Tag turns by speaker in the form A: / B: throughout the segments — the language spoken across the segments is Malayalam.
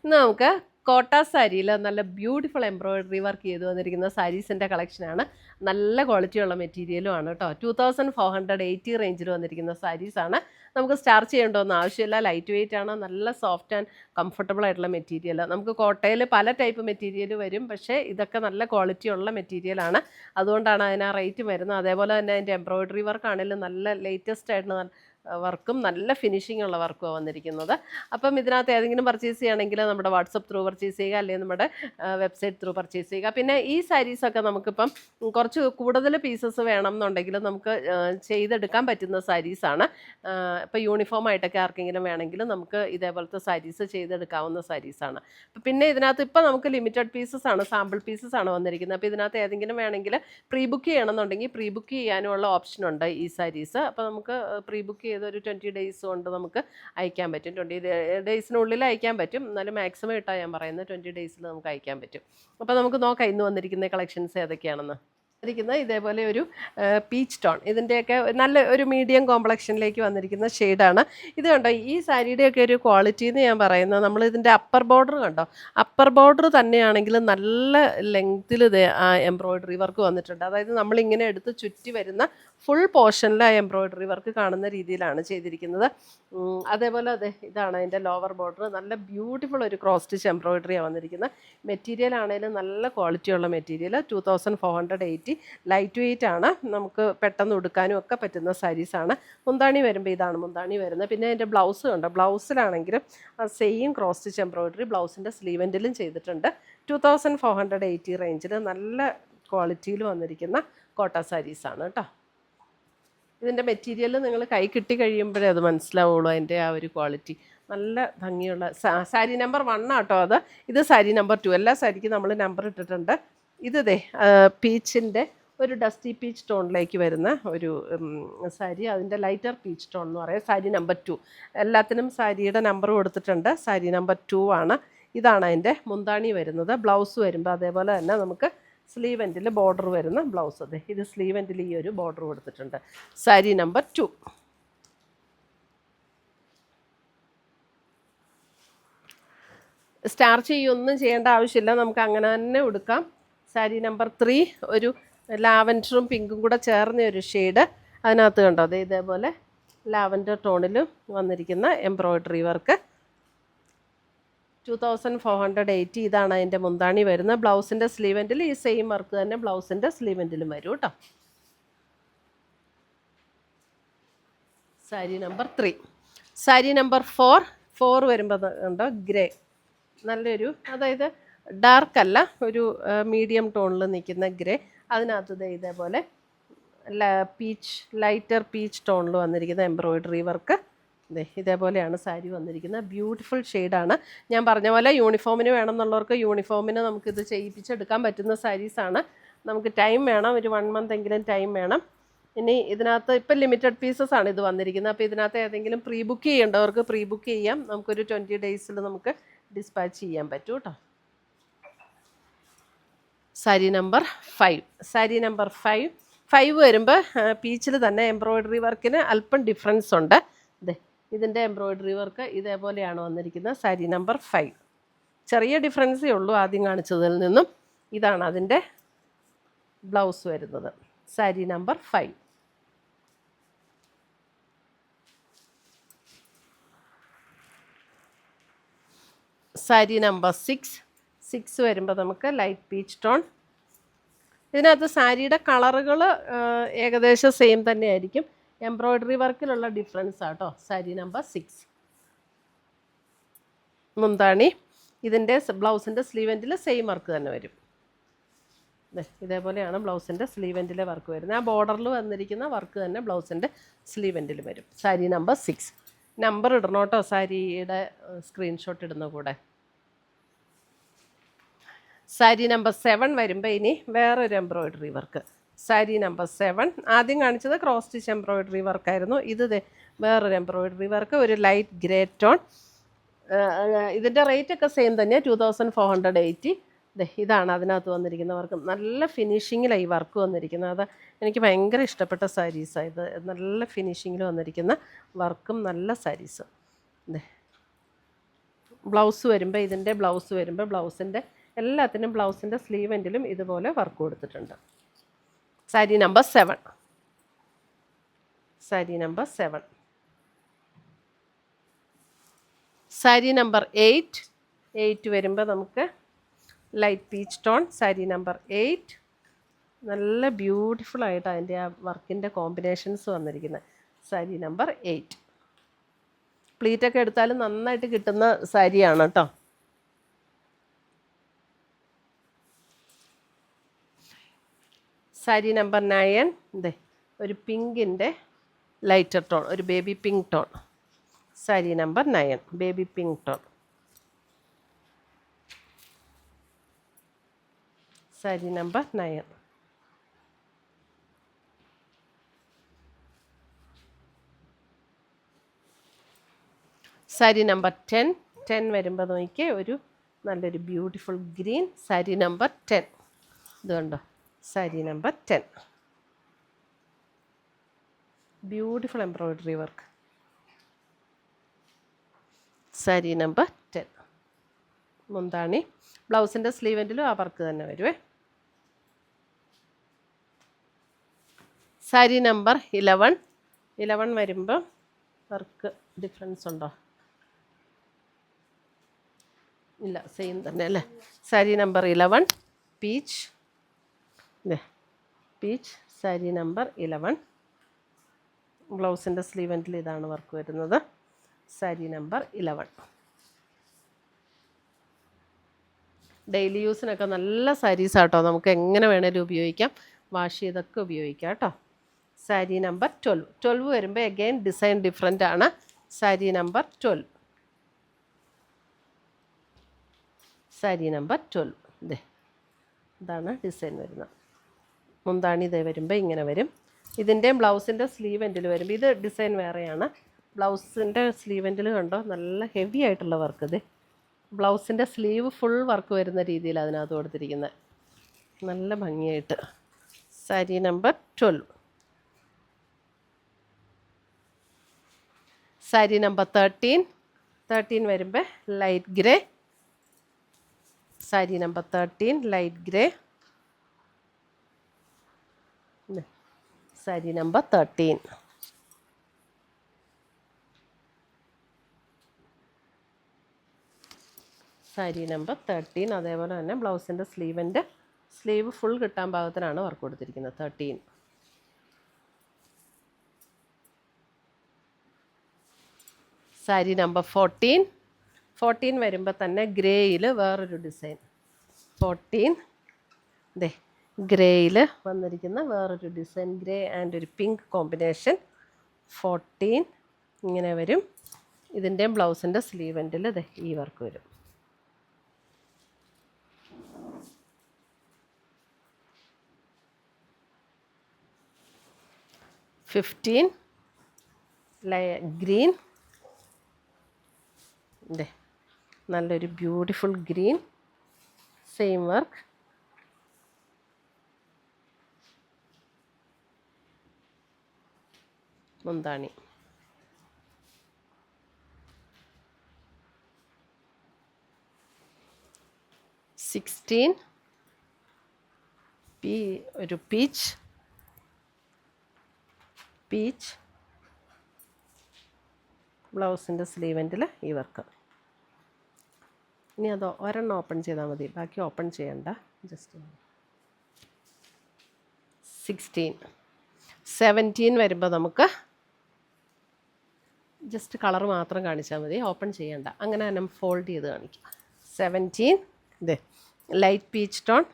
A: ഇന്ന് നമുക്ക് കോട്ട സാരിയിൽ നല്ല ബ്യൂട്ടിഫുൾ എംബ്രോയിഡറി വർക്ക് ചെയ്ത് വന്നിരിക്കുന്ന സാരീസിൻ്റെ കളക്ഷനാണ്. നല്ല ക്വാളിറ്റിയുള്ള മെറ്റീരിയലുമാണ് കേട്ടോ. 2480 റേഞ്ചിൽ വന്നിരിക്കുന്ന സാരീസാണ്. നമുക്ക് സ്റ്റാർച്ച് ചെയ്യേണ്ടതൊന്നും ആവശ്യമില്ല. ലൈറ്റ് വെയിറ്റ് ആണ്, നല്ല സോഫ്റ്റ് ആൻഡ് കംഫർട്ടബിൾ ആയിട്ടുള്ള മെറ്റീരിയൽ. നമുക്ക് കോട്ടയിൽ പല ടൈപ്പ് മെറ്റീരിയൽ വരും, പക്ഷേ ഇതൊക്കെ നല്ല ക്വാളിറ്റിയുള്ള മെറ്റീരിയലാണ്. അതുകൊണ്ടാണ് അതിന് ആ റേറ്റ് വരുന്നത്. അതേപോലെ തന്നെ അതിൻ്റെ എംബ്രോയിഡറി വർക്ക് ആണെങ്കിലും നല്ല ലേറ്റസ്റ്റ് ആയിട്ടുള്ള വർക്കും നല്ല ഫിനിഷിംഗ് ഉള്ള വർക്കുമാണ് വന്നിരിക്കുന്നത്. അപ്പം ഇതിനകത്ത് ഏതെങ്കിലും പർച്ചേസ് ചെയ്യുകയാണെങ്കിൽ നമ്മുടെ വാട്സപ്പ് ത്രൂ പർച്ചേസ് ചെയ്യുക, അല്ലെങ്കിൽ നമ്മുടെ വെബ്സൈറ്റ് ത്രൂ പർച്ചേസ് ചെയ്യുക. പിന്നെ ഈ സാരീസൊക്കെ നമുക്കിപ്പം കുറച്ച് കൂടുതൽ പീസസ് വേണം എന്നുണ്ടെങ്കിൽ നമുക്ക് ചെയ്തെടുക്കാൻ പറ്റുന്ന സാരീസാണ്. ഇപ്പോൾ യൂണിഫോം ആയിട്ടൊക്കെ ആർക്കെങ്കിലും വേണമെങ്കിൽ നമുക്ക് ഇതേപോലത്തെ സാരീസ് ചെയ്തെടുക്കാവുന്ന സാരീസാണ്. പിന്നെ ഇതിനകത്ത് ഇപ്പോൾ നമുക്ക് ലിമിറ്റഡ് പീസസ് ആണ്, സാമ്പിൾ പീസസ് ആണ് വന്നിരിക്കുന്നത്. അപ്പോൾ ഇതിനകത്ത് ഏതെങ്കിലും വേണമെങ്കിൽ പ്രീ ബുക്ക് ചെയ്യണമെന്നുണ്ടെങ്കിൽ പ്രീ ബുക്ക് ചെയ്യാനുള്ള ഓപ്ഷനുണ്ട് ഈ സാരീസ്. അപ്പോൾ നമുക്ക് പ്രീ ബുക്ക് ചെയ്തൊരു 20 ഡേയ്സ് കൊണ്ട് നമുക്ക് അയക്കാൻ പറ്റും. 20 ഡേയ്സിനുള്ളിൽ അയക്കാൻ പറ്റും. എന്നാലും മാക്സിമം ഇട്ടാണ് ഞാൻ പറയുന്നത്, 20 ഡേയ്സിൽ നമുക്ക് അയക്കാൻ പറ്റും. അപ്പോൾ നമുക്ക് നോക്കാം ഇന്ന് വന്നിരിക്കുന്ന കളക്ഷൻസ് ഏതൊക്കെയാണെന്ന്. ഇതേപോലെ ഒരു പീച്ച് ടോൺ, ഇതിൻ്റെയൊക്കെ നല്ല ഒരു മീഡിയം കോംപ്ലക്ഷനിലേക്ക് വന്നിരിക്കുന്ന ഷെയ്ഡാണ് ഇത്. കണ്ടോ, ഈ സാരിയുടെയൊക്കെ ഒരു ക്വാളിറ്റി എന്ന് ഞാൻ പറയുന്നത്, നമ്മൾ ഇതിൻ്റെ അപ്പർ ബോർഡർ കണ്ടോ, അപ്പർ ബോർഡർ തന്നെയാണെങ്കിൽ നല്ല ലെങ്ത്തിൽ ഇത് ആ എംബ്രോയിഡറി വർക്ക് വന്നിട്ടുണ്ട്. അതായത് നമ്മളിങ്ങനെ എടുത്ത് ചുറ്റി വരുന്ന ഫുൾ പോർഷനിൽ ആ എംബ്രോയിഡറി വർക്ക് കാണുന്ന രീതിയിലാണ് ചെയ്തിരിക്കുന്നത്. അതേപോലെ ഇതാണ് അതിൻ്റെ ലോവർ ബോർഡർ. നല്ല ബ്യൂട്ടിഫുൾ ഒരു ക്രോസ് സ്റ്റിച്ച് എംബ്രോയിഡറിയാണ് വന്നിരിക്കുന്നത്. മെറ്റീരിയൽ ആണെങ്കിലും നല്ല ക്വാളിറ്റിയുള്ള മെറ്റീരിയൽ. 2480 ലൈറ്റ് വെയിറ്റ് ആണ്, നമുക്ക് പെട്ടെന്ന് ഉടുക്കാനും ഒക്കെ പറ്റുന്ന സാരീസാണ്. മുന്താണി വരുമ്പോൾ ഇതാണ് മുന്താണി വരുന്നത്. പിന്നെ അതിൻ്റെ ബ്ലൗസ് കണ്ടോ, ബ്ലൗസിലാണെങ്കിലും സെയിം ക്രോസ് സ്റ്റിച്ച് എംബ്രോയിഡറി ബ്ലൗസിൻ്റെ സ്ലീവെൻറ്റിലും ചെയ്തിട്ടുണ്ട്. 2480 റേഞ്ചിൽ നല്ല ക്വാളിറ്റിയിൽ വന്നിരിക്കുന്ന കോട്ട സാരീസാണ് കേട്ടോ. ഇതിൻ്റെ മെറ്റീരിയൽ നിങ്ങൾ കൈ കിട്ടി കഴിയുമ്പോഴേ അത് മനസ്സിലാവുള്ളൂ അതിൻ്റെ ആ ഒരു ക്വാളിറ്റി. നല്ല ഭംഗിയുള്ള സാരി നമ്പർ 1 ആട്ടോ അത്. ഇത് സാരി നമ്പർ 2. എല്ലാ സാരിക്കും നമ്മൾ നമ്പർ ഇട്ടിട്ടുണ്ട്. ഇത് പീച്ചിൻ്റെ ഒരു ഡസ്റ്റി പീച്ച് ടോണിലേക്ക് വരുന്ന ഒരു സാരി. അതിൻ്റെ ലൈറ്റർ പീച്ച് ടോൺ എന്ന് പറയാം. സാരി നമ്പർ 2. എല്ലാത്തിനും സാരിയുടെ നമ്പർ കൊടുത്തിട്ടുണ്ട്. സാരി നമ്പർ 2 ആണ്. ഇതാണ് അതിൻ്റെ മുന്താണി വരുന്നത്. ബ്ലൗസ് വരുമ്പോൾ അതേപോലെ തന്നെ നമുക്ക് സ്ലീവ് എൻഡിൽ ബോർഡർ വരുന്ന ബ്ലൗസ്. ഇത് സ്ലീവ് എൻഡിൽ ഈ ഒരു ബോർഡർ കൊടുത്തിട്ടുണ്ട്. സാരി നമ്പർ 2. സ്റ്റാർച്ച് ചെയ്യൊന്നും ചെയ്യേണ്ട ആവശ്യമില്ല, നമുക്ക് അങ്ങനെ തന്നെ ഉടുക്കാം. സാരി നമ്പർ 3 ഒരു ലാവൻഡറും പിങ്കും കൂടെ ചേർന്ന ഒരു ഷെയ്ഡ്. അതിനകത്ത് കണ്ടോ ഇതേപോലെ ലാവൻഡർ ടോണിൽ വന്നിരിക്കുന്ന എംബ്രോയിഡറി വർക്ക്. 2480. ഇതാണ് അതിൻ്റെ മുന്താണി വരുന്നത്. ബ്ലൗസിൻ്റെ സ്ലീവെൻറ്റിൽ ഈ സെയിം വർക്ക് തന്നെ ബ്ലൗസിൻ്റെ സ്ലീവെൻറ്റിലും വരും കേട്ടോ. സാരി നമ്പർ 3. സാരി നമ്പർ 4 വരുമ്പോൾ ഉണ്ടോ ഗ്രേ, നല്ലൊരു, അതായത് ഡാർക്ക് അല്ല, ഒരു മീഡിയം ടോണിൽ നിൽക്കുന്ന ഗ്രേ. അതിനകത്ത് ഇതേപോലെ ലൈറ്റർ പീച്ച് ടോണിൽ വന്നിരിക്കുന്ന എംബ്രോയിഡറി വർക്ക്. ഇതേപോലെയാണ് സാരി വന്നിരിക്കുന്നത്. ബ്യൂട്ടിഫുൾ ഷെയ്ഡാണ്. ഞാൻ പറഞ്ഞ പോലെ യൂണിഫോമിന് വേണമെന്നുള്ളവർക്ക് യൂണിഫോമിന് നമുക്കിത് ചെയ്യിപ്പിച്ചെടുക്കാൻ പറ്റുന്ന സാരീസാണ്. നമുക്ക് ടൈം വേണം, ഒരു 1 മന്ത് എങ്കിലും ടൈം വേണം. ഇനി ഇതിനകത്ത് ഇപ്പം ലിമിറ്റഡ് പീസസ് ആണ് ഇത് വന്നിരിക്കുന്നത്. അപ്പോൾ ഇതിനകത്ത് ഏതെങ്കിലും പ്രീ ബുക്ക് ചെയ്യേണ്ടവർക്ക് പ്രീ ബുക്ക് ചെയ്യാം. നമുക്കൊരു 20 ഡേയ്സിൽ നമുക്ക് ഡിസ്പാച്ച് ചെയ്യാൻ പറ്റും കേട്ടോ. സാരി നമ്പർ 5. സാരി നമ്പർ 5 വരുമ്പോൾ പീച്ചിൽ തന്നെ എംബ്രോയിഡറി വർക്കിന് അല്പം ഡിഫറൻസ് ഉണ്ട്. ഇതിൻ്റെ എംബ്രോയിഡറി വർക്ക് ഇതേപോലെയാണ് വന്നിരിക്കുന്നത്. സാരി നമ്പർ 5. ചെറിയ ഡിഫറൻസേ ഉള്ളൂ ആദ്യം കാണിച്ചതിൽ നിന്നും. ഇതാണ് അതിൻ്റെ ബ്ലൗസ് വരുന്നത്. സാരി നമ്പർ 5. സാരി നമ്പർ 6 വരുമ്പോൾ നമുക്ക് ലൈറ്റ് പീച്ച് ടോൺ. ഇതിനകത്ത് സാരിയുടെ കളറുകൾ ഏകദേശം സെയിം തന്നെയായിരിക്കും. എംബ്രോയിഡറി വർക്കിലുള്ള ഡിഫറൻസ് ആട്ടോ. സാരി നമ്പർ 6. മുന്താണി ഇതിൻ്റെ ബ്ലൗസിൻ്റെ സ്ലീവെൻറ്റിൽ സെയിം വർക്ക് തന്നെ വരും. ഇതേപോലെയാണ് ബ്ലൗസിൻ്റെ സ്ലീവെൻറ്റിലെ വർക്ക് വരുന്നത്. ആ ബോർഡറിൽ വന്നിരിക്കുന്ന വർക്ക് തന്നെ ബ്ലൗസിൻ്റെ സ്ലീവെൻറ്റിൽ വരും. സാരി നമ്പർ 6. നമ്പർ ഇടണം കേട്ടോ സാരിയുടെ സ്ക്രീൻഷോട്ട് ഇടുന്ന കൂടെ. സാരി നമ്പർ 7 വരുമ്പോൾ ഇനി വേറൊരു എംബ്രോയിഡറി വർക്ക്. സാരി നമ്പർ 7. ആദ്യം കാണിച്ചത് ക്രോസ് സ്റ്റിച്ച് എംബ്രോയിഡറി വർക്കായിരുന്നു. ഇത് വേറൊരു എംബ്രോയിഡറി വർക്ക്, ഒരു ലൈറ്റ് ഗ്രേ ടോൺ. ഇതിൻ്റെ റേറ്റൊക്കെ സെയിം തന്നെ, 2480. ഇതാണ് അതിനകത്ത് വന്നിരിക്കുന്ന വർക്ക്. നല്ല ഫിനിഷിങ്ങിലാണ് ഈ വർക്ക് വന്നിരിക്കുന്നത്. അത് എനിക്ക് ഭയങ്കര ഇഷ്ടപ്പെട്ട സാരീസാണ് ഇത്. നല്ല ഫിനിഷിങ്ങിൽ വന്നിരിക്കുന്ന വർക്കും നല്ല സാരീസ്. ബ്ലൗസ് വരുമ്പോൾ ഇതിൻ്റെ ബ്ലൗസ് വരുമ്പോൾ ബ്ലൗസിൻ്റെ എല്ലാത്തിനും ബ്ലൗസിൻ്റെ സ്ലീവ് എൻഡിലും ഇതുപോലെ വർക്ക് കൊടുത്തിട്ടുണ്ട്. Sari number 7. Sari number 7. Sari number 8. 8 വരുമ്പോൾ നമുക്ക് light peach tone. Sari number 8 നല്ല ബ്യൂട്ടിഫുൾ ആയിട്ട് അതിൻ്റെ ആ വർക്കിൻ്റെ കോമ്പിനേഷൻസ് വന്നിരിക്കുന്നത്. സാരി നമ്പർ 8 പ്ലീറ്റൊക്കെ എടുത്താലും നന്നായിട്ട് കിട്ടുന്ന സാരിയാണ് കേട്ടോ. സാരി നമ്പർ 9. ഇതേ ഒരു പിങ്കിൻ്റെ ലൈറ്റർ ടോൺ, ഒരു baby pink tone. Sari number 9 baby pink tone. Sari number 9. Sari number 10. 10 വരുമ്പോൾ നോക്കിയേ ഒരു നല്ലൊരു ബ്യൂട്ടിഫുൾ ഗ്രീൻ. സാരി നമ്പർ 10 ഇതുകൊണ്ടോ. Sari number 10 beautiful embroidery work. Sari number 10 മുന്താണി. ബ്ലൗസിൻ്റെ സ്ലീവെൻറ്റിലും ആ വർക്ക് തന്നെ വരുവേ. സാരി നമ്പർ 11. 11 വരുമ്പോൾ വർക്ക് ഡിഫറൻസ് ഉണ്ടോ? ഇല്ല, സെയിം തന്നെ അല്ലേ. Sari number 11 peach. Peach sari number 11. ബ്ലൗസിൻ്റെ സ്ലീവെൻറ്റിൽ ഇതാണ് വർക്ക് വരുന്നത്. സാരി നമ്പർ 11. ഡെയിലി യൂസിനൊക്കെ നല്ല സാരീസ് ആട്ടോ. നമുക്ക് എങ്ങനെ വേണേലും ഉപയോഗിക്കാം, വാഷ് ചെയ്തൊക്കെ ഉപയോഗിക്കാം കേട്ടോ. സാരി നമ്പർ 12. 12 വരുമ്പോൾ അഗെയിൻ ഡിസൈൻ ഡിഫറെൻ്റ് ആണ്. സാരി നമ്പർ 12. സാരി നമ്പർ 12 ഇതാണ് ഡിസൈൻ വരുന്നത്. മുന്താണി ഇതേ വരുമ്പോൾ ഇങ്ങനെ വരും. ഇതിൻ്റെയും ബ്ലൗസിൻ്റെ സ്ലീവ് എൻഡിൽ വരുമ്പോൾ ഇത് ഡിസൈൻ വേറെയാണ്. ബ്ലൗസിൻ്റെ സ്ലീവ് എൻഡിൽ കണ്ടോ നല്ല ഹെവി ആയിട്ടുള്ള വർക്ക്. ഇത് ബ്ലൗസിൻ്റെ സ്ലീവ് ഫുൾ വർക്ക് വരുന്ന രീതിയിൽ അതിനകത്ത് കൊടുത്തിരിക്കുന്നത്, നല്ല ഭംഗിയായിട്ട്. സാരി നമ്പർ 12. സാരി നമ്പർ 13. 13 വരുമ്പോൾ light grey. Sari number 13 light grey. Sari number 13. Sari number 13 അതേപോലെ തന്നെ ബ്ലൗസിൻ്റെ സ്ലീവ് ഫുൾ കിട്ടാൻ പാകത്തിനാണ് വർക്ക് കൊടുത്തിരിക്കുന്നത്. 13. സാരി നമ്പർ 14. 14 വരുമ്പോൾ തന്നെ ഗ്രേയിൽ വേറൊരു ഡിസൈൻ. 14 ഗ്രേയിൽ വന്നിരിക്കുന്ന വേറൊരു ഡിസൈൻ. ഗ്രേ ആൻഡ് ഒരു പിങ്ക് കോമ്പിനേഷൻ. 14 ഇങ്ങനെ വരും. ഇതിൻ്റെയും ബ്ലൗസിൻ്റെ സ്ലീവ് എൻഡിൽ ഈ വർക്ക് വരും. 15 ഗ്രീൻ. നല്ലൊരു ബ്യൂട്ടിഫുൾ ഗ്രീൻ. Same work. മുന്താണി. ഒരു പീച്ച്. ബ്ലൗസിൻ്റെ സ്ലീവ് എൻഡിൽ ഈ വർക്ക്. ഇനി അത് ഒരെണ്ണം ഓപ്പൺ ചെയ്താൽ മതി, ബാക്കി ഓപ്പൺ ചെയ്യണ്ട. ജസ്റ്റ് 16. 17 വരുമ്പോൾ നമുക്ക് ജസ്റ്റ് കളർ മാത്രം കാണിച്ചാൽ മതി, ഓപ്പൺ ചെയ്യണ്ട. അങ്ങനെ തന്നെ ഫോൾഡ് ചെയ്ത് കാണിക്കാം. 17 ലൈറ്റ് പീച്ച് ടോൺ.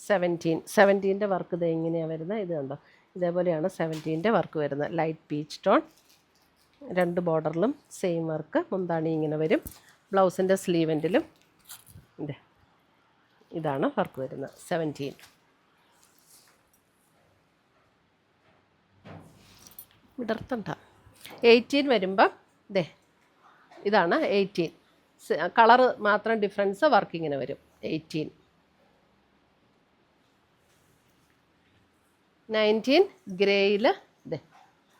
A: 17ൻ്റെ വർക്ക് ഇത് എങ്ങനെയാണ് വരുന്നത്? ഇത് കണ്ടോ, ഇതേപോലെയാണ് 17ൻ്റെ വർക്ക് വരുന്നത്. Light peach tone. 2 ബോർഡറിലും സെയിം വർക്ക്. മുന്താണി ഇങ്ങനെ വരും. ബ്ലൗസിൻ്റെ സ്ലീവ് എൻഡിലും ഇതാണ് വർക്ക് വരുന്നത്. 17. വിടർത്തണ്ട. 18 വരുമ്പം ഇതാണ് 18. കളറ് മാത്രം ഡിഫറൻസ്, വർക്ക് ഇങ്ങനെ വരും. 18. 19 ഗ്രേയിൽ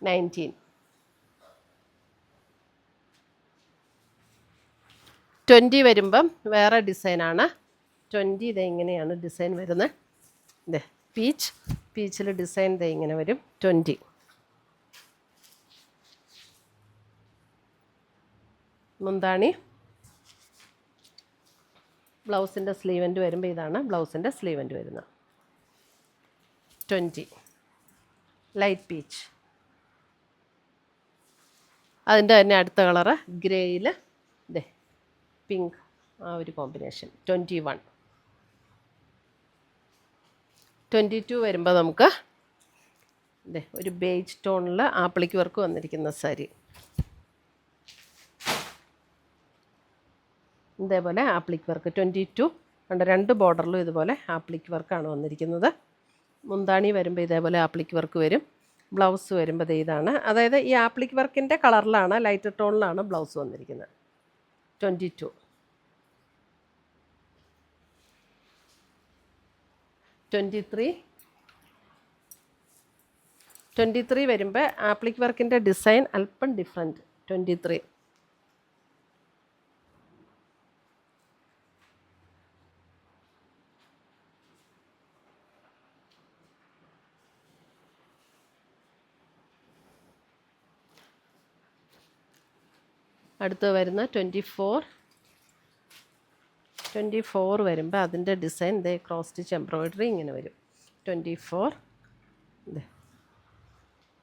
A: 19. 20 വരുമ്പം വേറെ ഡിസൈനാണ്. 20 ഇതേ ഇങ്ങനെയാണ് ഡിസൈൻ വരുന്നത്. ഇതേ പീച്ചിൽ ഡിസൈൻ ഇതേ ഇങ്ങനെ വരും. 20 മുന്താണി. ബ്ലൗസിൻ്റെ സ്ലീവൻ്റ് വരുമ്പോൾ ഇതാണ് ബ്ലൗസിൻ്റെ സ്ലീവൻ്റ് വരുന്നത്. 20 ലൈറ്റ് പീച്ച്. അതിൻ്റെ തന്നെ അടുത്ത കളറ് ഗ്രേയിൽ ഇതേ പിങ്ക്, ആ ഒരു കോമ്പിനേഷൻ. 21. 22 വരുമ്പോൾ നമുക്ക് ഇതേ ഒരു ബേജ് ടോണിൽ ആപ്ലിക്ക് വർക്ക് വന്നിരിക്കുന്ന സാരി. ഇതേപോലെ ആപ്ലിക്ക് വർക്ക് 22 ഉണ്ട്. 2 ബോർഡറിലും ഇതുപോലെ ആപ്ലിക്ക് വർക്കാണ് വന്നിരിക്കുന്നത്. മുന്താണി വരുമ്പോൾ ഇതേപോലെ ആപ്ലിക്ക് വർക്ക് വരും. ബ്ലൗസ് വരുമ്പോൾ ഇതാണ്. അതായത് ഈ ആപ്ലിക്ക് വർക്കിൻ്റെ കളറിലാണ്, ലൈറ്റ് ടോണിലാണ് ബ്ലൗസ് വന്നിരിക്കുന്നത്. 22. 23 വരുമ്പോൾ ആപ്ലിക്ക് വർക്കിൻ്റെ ഡിസൈൻ അല്പം ഡിഫറെൻറ്റ്. 23. അടുത്ത് വരുന്ന 24 വരുമ്പോൾ അതിൻ്റെ ഡിസൈൻ ഇതേ ക്രോസ് സ്റ്റിച്ച് എംബ്രോയിഡറി ഇങ്ങനെ വരും. 24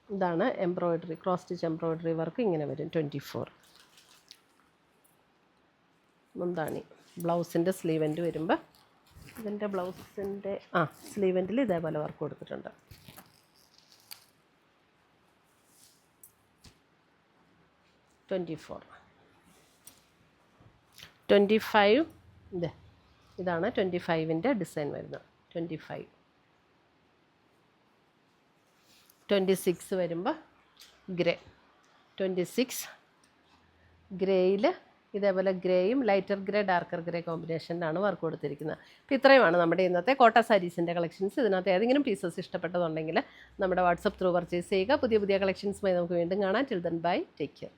A: ഇതാണ് embroidery, cross stitch embroidery work ഇങ്ങനെ വരും. 24 മുന്താണി. ബ്ലൗസിൻ്റെ സ്ലീവൻ്റ് വരുമ്പോൾ ഇതിൻ്റെ ബ്ലൗസിൻ്റെ സ്ലീവൻ്റിൽ ഇതേപോലെ വർക്ക് കൊടുത്തിട്ടുണ്ട്. 24. 25 ഇതാണ് 25ൻ്റെ ഡിസൈൻ വരുന്നത്. 25. 26 വരുമ്പോൾ ഗ്രേ. 26 ഗ്രേയിൽ ഇതേപോലെ ഗ്രേയും ലൈറ്റർ ഗ്രേ ഡാർക്കർ ഗ്രേ കോമ്പിനേഷനിലാണ് വർക്ക് കൊടുത്തിരിക്കുന്നത്. അപ്പോൾ ഇത്രയുമാണ് നമ്മുടെ ഇന്നത്തെ കോട്ട സാരീസിൻ്റെ കളക്ഷൻസ്. ഇതിനകത്ത് ഏതെങ്കിലും പീസസ് ഇഷ്ടപ്പെട്ടതുണ്ടെങ്കിൽ നമ്മുടെ വാട്സപ്പ് ത്രൂ പർച്ചേസ് ചെയ്യുക. പുതിയ കളക്ഷൻസുമായി നമുക്ക് വീണ്ടും കാണാം. Till then bye, take care.